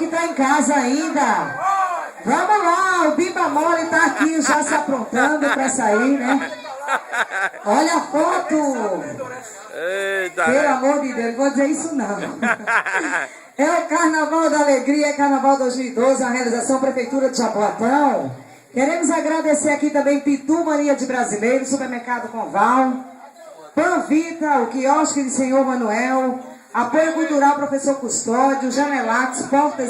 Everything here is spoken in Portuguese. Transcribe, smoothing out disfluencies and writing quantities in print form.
que tá em casa ainda. Vamos lá, o Bimba Mole tá aqui já se aprontando pra sair, né? Olha a foto. Eita, pelo amor de Deus, não vou dizer isso não. É o Carnaval da Alegria, Carnaval 2012, a realização Prefeitura de Jaboatão. Queremos agradecer aqui também Pitu Mania de Brasileiro, Supermercado Conval, Panvita, o quiosque de Senhor Manuel, Apoio Cultural Professor Custódio, Janelax, Portas